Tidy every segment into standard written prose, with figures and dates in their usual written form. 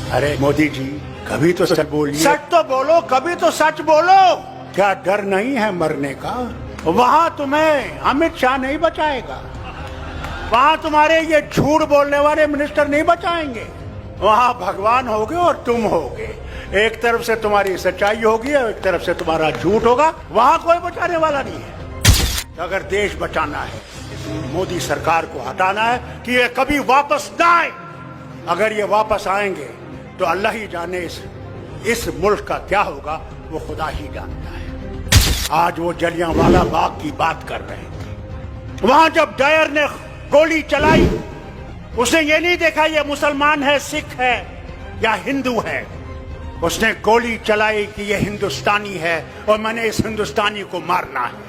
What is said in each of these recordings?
अरे मोदी जी, कभी तो सच बोलिए। सच तो बोलो, कभी तो सच बोलो। क्या डर नहीं है मरने का? वहाँ तुम्हें अमित शाह नहीं बचाएगा, वहाँ तुम्हारे ये झूठ बोलने वाले मिनिस्टर नहीं बचाएंगे। वहाँ भगवान होगे और तुम होगे। एक तरफ से तुम्हारी सच्चाई होगी और एक तरफ से तुम्हारा झूठ होगा। वहाँ कोई बचाने वाला नहीं है। तो अगर देश बचाना है, मोदी सरकार को हटाना है कि ये कभी वापस ना आए। अगर ये वापस आएंगे तो अल्लाह ही जाने इस मुल्क का क्या होगा, वो खुदा ही जानता है। आज वो जलियांवाला बाग की बात कर रहे थे। वहां जब डायर ने गोली चलाई, उसने ये नहीं देखा ये मुसलमान है, सिख है या हिंदू है। उसने गोली चलाई कि ये हिंदुस्तानी है और मैंने इस हिंदुस्तानी को मारना है।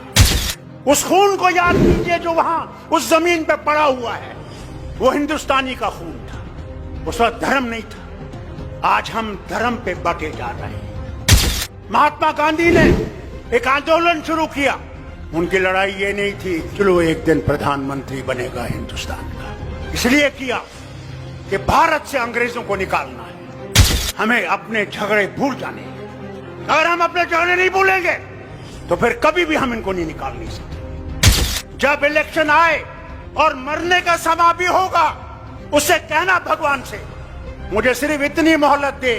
उस खून को याद कीजिए जो वहां उस जमीन पे पड़ा हुआ है। वो हिंदुस्तानी का खून था, उस वक्त धर्म नहीं था। आज हम धर्म पे बटे जा रहे हैं। महात्मा गांधी ने एक आंदोलन शुरू किया। उनकी लड़ाई ये नहीं थी चलो एक दिन प्रधानमंत्री बनेगा हिंदुस्तान का, इसलिए किया कि भारत से अंग्रेजों को निकालना है। हमें अपने झगड़े भूल जाने हैं। अगर हम अपने झगड़े नहीं भूलेंगे तो फिर कभी भी हम इनको नहीं निकाल नहीं सकते। जब इलेक्शन आए और मरने का समय भी होगा, उससे कहना भगवान से मुझे सिर्फ इतनी मोहलत दे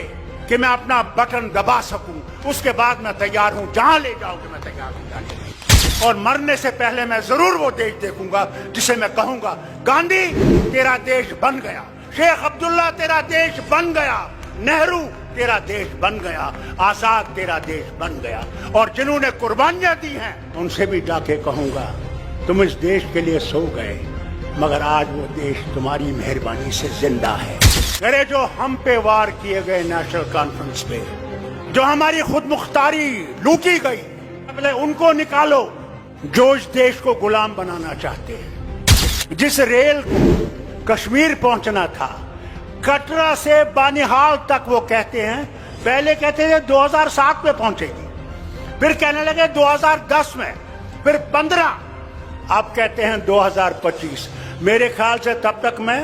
कि मैं अपना बटन दबा सकूं, उसके बाद मैं तैयार हूं, जहां ले जाओगे मैं तैयार हूं जाने के। और मरने से पहले मैं जरूर वो देश देखूंगा जिसे मैं कहूंगा गांधी तेरा देश बन गया, शेख अब्दुल्ला तेरा देश बन गया, नेहरू तेरा देश बन गया, आजाद तेरा देश बन गया। और जिन्होंने कुर्बानियां दी हैं उनसे भी जाके कहूंगा तुम इस देश के लिए सो गए, मगर आज वो देश तुम्हारी मेहरबानी से जिंदा है। अरे जो हम पे वार किए गए नेशनल कॉन्फ्रेंस पे, जो हमारी खुद मुख्तारी लूटी गई, पहले उनको निकालो जो इस देश को गुलाम बनाना चाहते हैं। जिस रेल को कश्मीर पहुंचना था, कटरा से बानिहाल तक, वो कहते हैं पहले कहते थे 2007 में पहुंचेगी, फिर कहने लगे 2010 में, फिर 15, अब कहते हैं 2025। मेरे ख्याल से तब तक मैं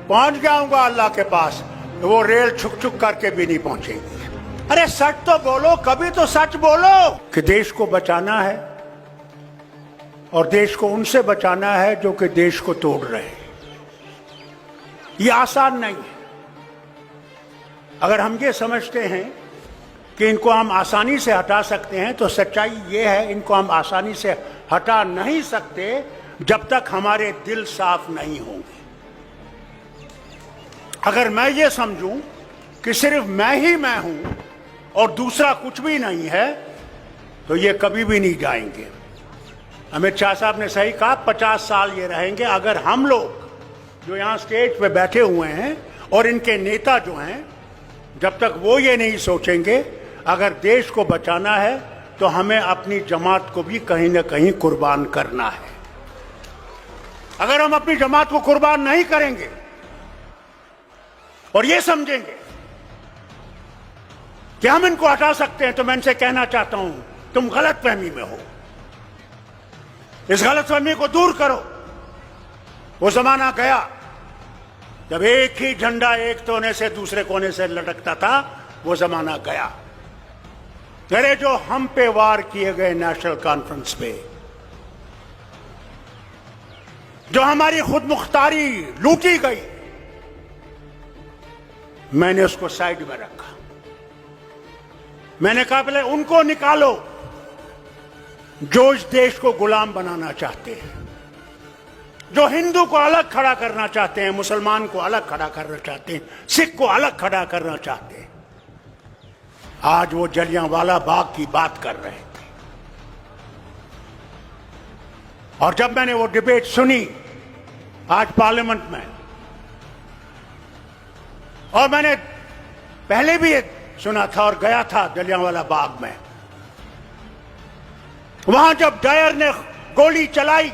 पहुंच जाऊंगा अल्लाह के पास, तो वो रेल छुक छुक करके भी नहीं पहुंचेगी। अरे सच तो बोलो, कभी तो सच बोलो कि देश को बचाना है और देश को उनसे बचाना है जो कि देश को तोड़ रहे हैं। ये आसान नहीं है। अगर हम ये समझते हैं कि इनको हम आसानी से हटा सकते हैं तो सच्चाई ये है इनको हम आसानी से हटा नहीं सकते जब तक हमारे दिल साफ नहीं होंगे। अगर मैं ये समझूं कि सिर्फ मैं ही मैं हूं और दूसरा कुछ भी नहीं है तो ये कभी भी नहीं जाएंगे। अमित शाह साहब ने सही कहा, 50 साल ये रहेंगे। अगर हम लोग जो यहाँ स्टेज पे बैठे हुए हैं और इनके नेता जो हैं, जब तक वो ये नहीं सोचेंगे अगर देश को बचाना है तो हमें अपनी जमात को भी कहीं ना कहीं कुर्बान करना है। अगर हम अपनी जमात को कुर्बान नहीं करेंगे और ये समझेंगे कि हम इनको हटा सकते हैं, तो मैं इनसे कहना चाहता हूं तुम गलतफहमी में हो। इस गलतफहमी को दूर करो। वो जमाना गया जब एक ही झंडा एक कोने से दूसरे कोने से लटकता था, वो जमाना गया। अरे जो हम पे वार किए गए नेशनल कॉन्फ्रेंस पे, जो हमारी खुद मुख्तारी लूटी गई, मैंने उसको साइड में रखा। मैंने कहा पहले उनको निकालो जो इस देश को गुलाम बनाना चाहते हैं, जो हिंदू को अलग खड़ा करना चाहते हैं, मुसलमान को अलग खड़ा करना चाहते हैं, सिख को अलग खड़ा करना चाहते हैं। आज वो जलियांवाला बाग की बात कर रहे थे। और जब मैंने वो डिबेट सुनी आज पार्लियामेंट में, और मैंने पहले भी सुना था और गया था जलियांवाला बाग में, वहां जब डायर ने गोली चलाई,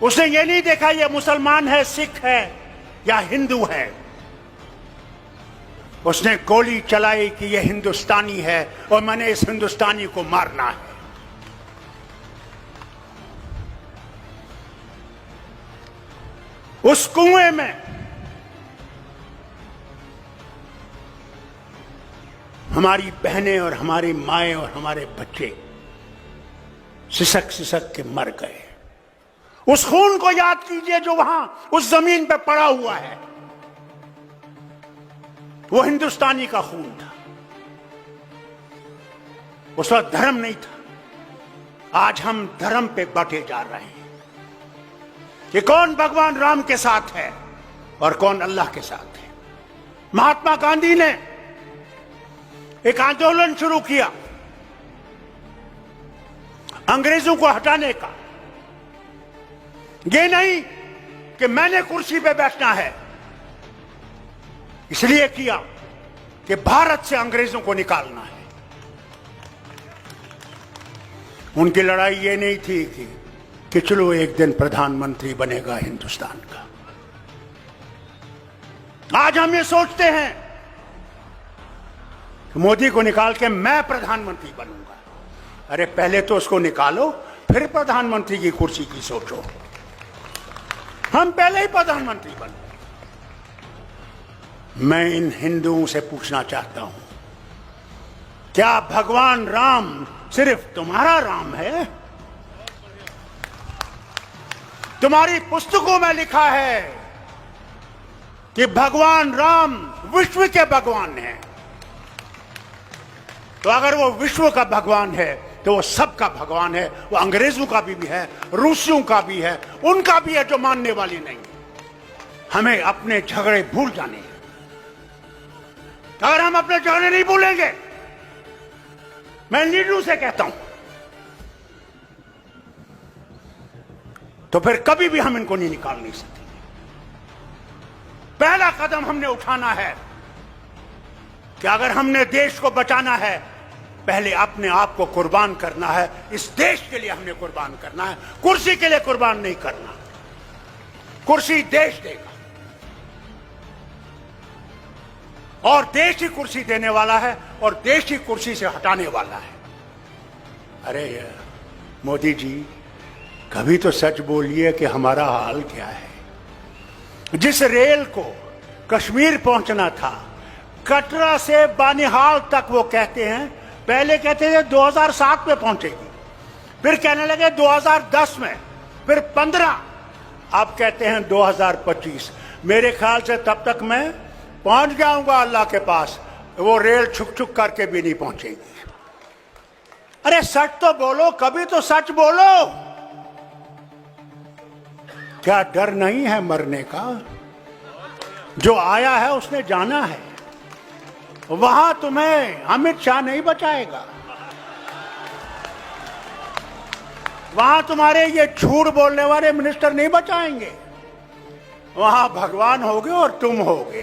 उसने ये नहीं देखा ये मुसलमान है, सिख है या हिंदू है। उसने गोली चलाई कि ये हिंदुस्तानी है और मैंने इस हिंदुस्तानी को मारना है। उस कुएं में हमारी बहनें और हमारी माएं और हमारे बच्चे सिसक सिसक के मर गए। उस खून को याद कीजिए जो वहां उस जमीन पे पड़ा हुआ है। वो हिंदुस्तानी का खून था। उस वक्त धर्म नहीं था। आज हम धर्म पे बंटे जा रहे हैं कि कौन भगवान राम के साथ है और कौन अल्लाह के साथ है। महात्मा गांधी ने एक आंदोलन शुरू किया अंग्रेजों को हटाने का। ये नहीं कि मैंने कुर्सी पे बैठना है, इसलिए किया कि भारत से अंग्रेजों को निकालना है। उनकी लड़ाई ये नहीं थी कि चलो एक दिन प्रधानमंत्री बनेगा हिंदुस्तान का। आज हम ये सोचते हैं कि मोदी को निकाल के मैं प्रधानमंत्री बनूंगा। अरे पहले तो उसको निकालो, फिर प्रधानमंत्री की कुर्सी की सोचो। हम पहले ही प्रधानमंत्री बने। मैं इन हिंदुओं से पूछना चाहता हूं, क्या भगवान राम सिर्फ तुम्हारा राम है? तुम्हारी पुस्तकों में लिखा है कि भगवान राम विश्व के भगवान हैं। तो अगर वो विश्व का भगवान है तो वो सबका भगवान है। वो अंग्रेजों का भी है, रूसियों का भी है, उनका भी है जो मानने वाली नहीं। हमें अपने झगड़े भूल जाने हैं। अगर हम अपने झगड़े नहीं भूलेंगे, मैं लीडरों से कहता हूं, तो फिर कभी भी हम इनको नहीं निकाल नहीं सकते। पहला कदम हमने उठाना है कि अगर हमने देश को बचाना है, पहले अपने आप को कुर्बान करना है। इस देश के लिए हमने कुर्बान करना है, कुर्सी के लिए कुर्बान नहीं करना। कुर्सी देश देगा और देश ही कुर्सी देने वाला है और देश ही कुर्सी से हटाने वाला है। अरे मोदी जी, कभी तो सच बोलिए कि हमारा हाल क्या है। जिस रेल को कश्मीर पहुंचना था, कटरा से बानिहाल तक, वो कहते हैं, पहले कहते थे 2007 में पहुंचेगी, फिर कहने लगे 2010 में, फिर 15, अब कहते हैं 2025। मेरे ख्याल से तब तक मैं पहुंच जाऊंगा अल्लाह के पास, वो रेल छुक छुक करके भी नहीं पहुंचेगी। अरे सच तो बोलो, कभी तो सच बोलो। क्या डर नहीं है मरने का? जो आया है उसने जाना है। वहां तुम्हें अमित शाह नहीं बचाएगा। वहां तुम्हारे ये झूठ बोलने वाले मिनिस्टर नहीं बचाएंगे। वहां भगवान होगे और तुम होगे।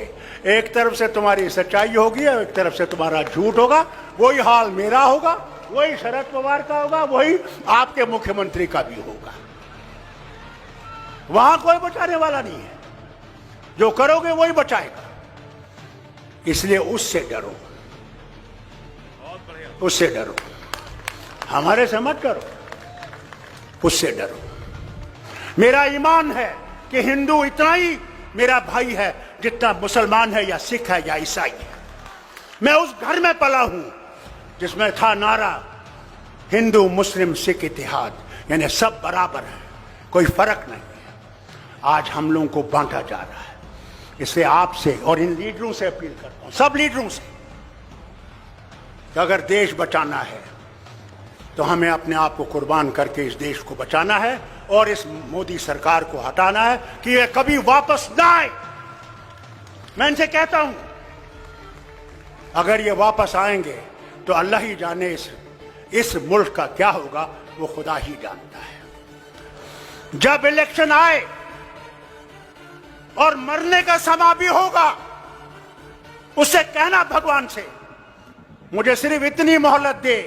एक तरफ से तुम्हारी सच्चाई होगी और एक तरफ से तुम्हारा झूठ होगा। वही हाल मेरा होगा, वही शरद पवार का होगा, वही आपके मुख्यमंत्री का भी होगा। वहां कोई बचाने वाला नहीं है। जो करोगे वही बचाएगा। इसलिए उससे डरो, उससे डरो, हमारे से मत डरो, उससे डरो। मेरा ईमान है कि हिंदू इतना ही मेरा भाई है जितना मुसलमान है या सिख है या ईसाई है। मैं उस घर में पला हूं जिसमें था नारा हिंदू मुस्लिम सिख इतिहाद, यानी सब बराबर है, कोई फर्क नहीं है। आज हम लोगों को बांटा जा रहा है। इसलिए आपसे और इन लीडरों से अपील करता हूं, सब लीडरों से, कि अगर देश बचाना है तो हमें अपने आप को कुर्बान करके इस देश को बचाना है और इस मोदी सरकार को हटाना है कि ये कभी वापस ना आए। मैं इनसे कहता हूं, अगर ये वापस आएंगे तो अल्लाह ही जाने इस मुल्क का क्या होगा, वो खुदा ही जानता है। जब इलेक्शन आए और मरने का समय भी होगा, उससे कहना भगवान से, मुझे सिर्फ इतनी मोहलत दे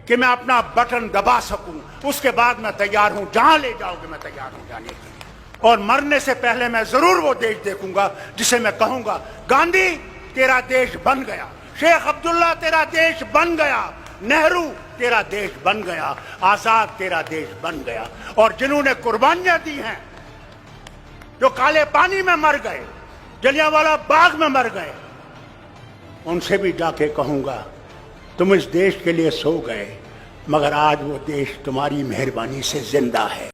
कि मैं अपना बटन दबा सकूं, उसके बाद मैं तैयार हूं, जहां ले जाओगे मैं तैयार हूं जाने के लिए। और मरने से पहले मैं जरूर वो देश देखूंगा जिसे मैं कहूंगा, गांधी तेरा देश बन गया, शेख अब्दुल्ला तेरा देश बन गया, नेहरू तेरा देश बन गया, आजाद तेरा देश बन गया। और जिन्होंने कुर्बानियां दी हैं, जो काले पानी में मर गए, जलियांवाला बाग में मर गए, उनसे भी जाके कहूंगा तुम इस देश के लिए सो गए, मगर आज वो देश तुम्हारी मेहरबानी से जिंदा है।